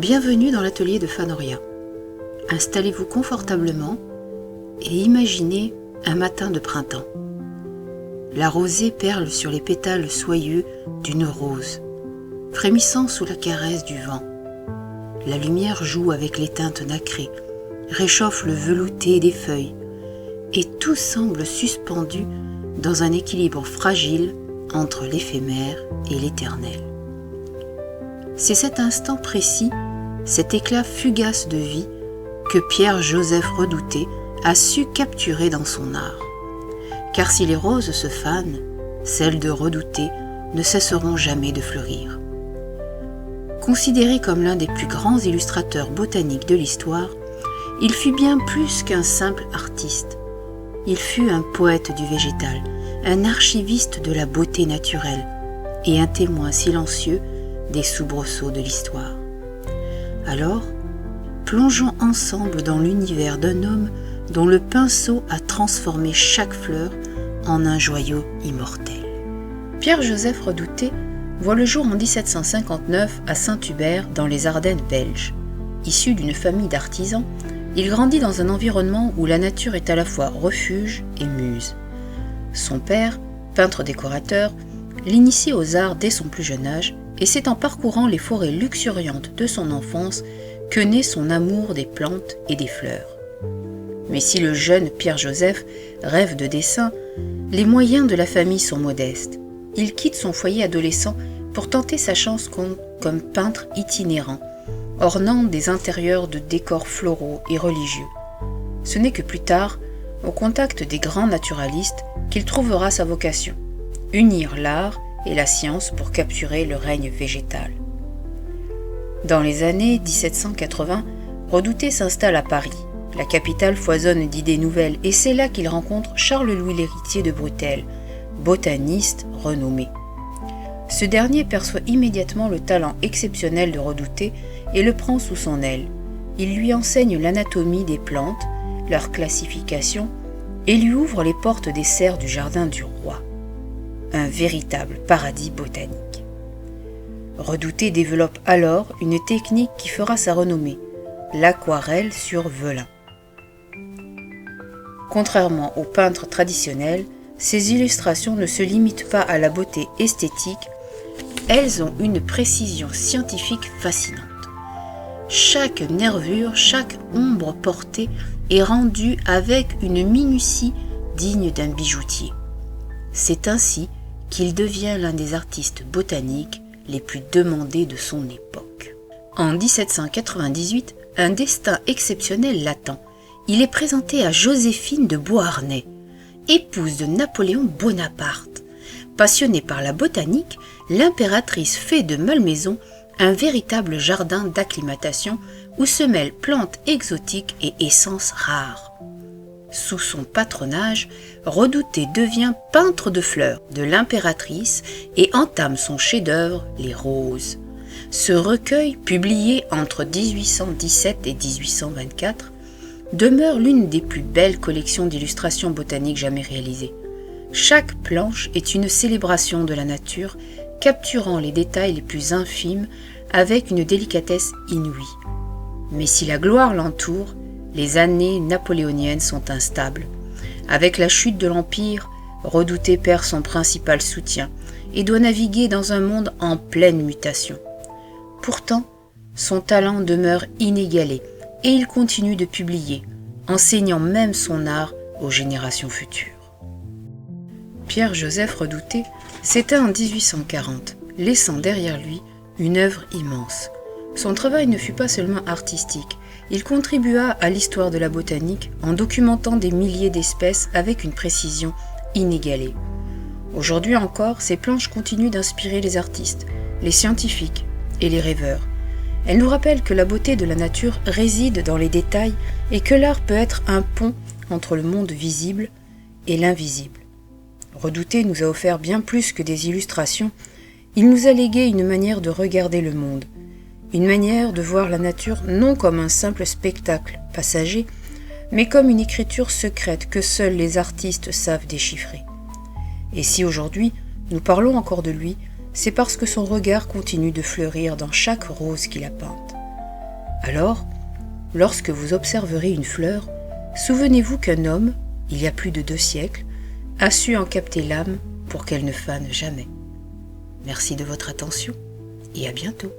Bienvenue dans l'atelier de Fanoria. Installez-vous confortablement et imaginez un matin de printemps. La rosée perle sur les pétales soyeux d'une rose, frémissant sous la caresse du vent. La lumière joue avec les teintes nacrées, réchauffe le velouté des feuilles, et tout semble suspendu dans un équilibre fragile entre l'éphémère et l'éternel. C'est cet instant précis, cet éclat fugace de vie que Pierre-Joseph Redouté a su capturer dans son art. Car si les roses se fanent, celles de Redouté ne cesseront jamais de fleurir. Considéré comme l'un des plus grands illustrateurs botaniques de l'histoire, il fut bien plus qu'un simple artiste. Il fut un poète du végétal, un archiviste de la beauté naturelle et un témoin silencieux des soubresauts de l'histoire. Alors, plongeons ensemble dans l'univers d'un homme dont le pinceau a transformé chaque fleur en un joyau immortel. Pierre-Joseph Redouté voit le jour en 1759 à Saint-Hubert dans les Ardennes belges. Issu d'une famille d'artisans, il grandit dans un environnement où la nature est à la fois refuge et muse. Son père, peintre décorateur, l'initie aux arts dès son plus jeune âge, et c'est en parcourant les forêts luxuriantes de son enfance que naît son amour des plantes et des fleurs. Mais si le jeune Pierre-Joseph rêve de dessin, les moyens de la famille sont modestes. Il quitte son foyer adolescent pour tenter sa chance comme peintre itinérant, ornant des intérieurs de décors floraux et religieux. Ce n'est que plus tard, au contact des grands naturalistes, qu'il trouvera sa vocation, unir l'art et la science pour capturer le règne végétal. Dans les années 1780, Redouté s'installe à Paris. La capitale foisonne d'idées nouvelles et c'est là qu'il rencontre Charles-Louis l'Héritier de Brutel, botaniste renommé. Ce dernier perçoit immédiatement le talent exceptionnel de Redouté et le prend sous son aile. Il lui enseigne l'anatomie des plantes, leur classification, et lui ouvre les portes des serres du jardin du roi. Un véritable paradis botanique. Redouté développe alors une technique qui fera sa renommée, l'aquarelle sur velin. Contrairement aux peintres traditionnels, ces illustrations ne se limitent pas à la beauté esthétique, elles ont une précision scientifique fascinante. Chaque nervure, chaque ombre portée est rendue avec une minutie digne d'un bijoutier. C'est ainsi qu'il devient l'un des artistes botaniques les plus demandés de son époque. En 1798, un destin exceptionnel l'attend. Il est présenté à Joséphine de Beauharnais, épouse de Napoléon Bonaparte. Passionnée par la botanique, l'impératrice fait de Malmaison un véritable jardin d'acclimatation où se mêlent plantes exotiques et essences rares. Sous son patronage, Redouté devient peintre de fleurs de l'impératrice et entame son chef-d'œuvre, les roses. Ce recueil, publié entre 1817 et 1824, demeure l'une des plus belles collections d'illustrations botaniques jamais réalisées. Chaque planche est une célébration de la nature, capturant les détails les plus infimes avec une délicatesse inouïe. Mais si la gloire l'entoure, les années napoléoniennes sont instables. Avec la chute de l'Empire, Redouté perd son principal soutien et doit naviguer dans un monde en pleine mutation. Pourtant, son talent demeure inégalé et il continue de publier, enseignant même son art aux générations futures. Pierre-Joseph Redouté s'éteint en 1840, laissant derrière lui une œuvre immense. Son travail ne fut pas seulement artistique, il contribua à l'histoire de la botanique en documentant des milliers d'espèces avec une précision inégalée. Aujourd'hui encore, ces planches continuent d'inspirer les artistes, les scientifiques et les rêveurs. Elles nous rappellent que la beauté de la nature réside dans les détails et que l'art peut être un pont entre le monde visible et l'invisible. Redouté nous a offert bien plus que des illustrations, il nous a légué une manière de regarder le monde, une manière de voir la nature non comme un simple spectacle passager, mais comme une écriture secrète que seuls les artistes savent déchiffrer. Et si aujourd'hui nous parlons encore de lui, c'est parce que son regard continue de fleurir dans chaque rose qu'il a peinte. Alors, lorsque vous observerez une fleur, souvenez-vous qu'un homme, il y a plus de 2 siècles, a su en capter l'âme pour qu'elle ne fane jamais. Merci de votre attention et à bientôt.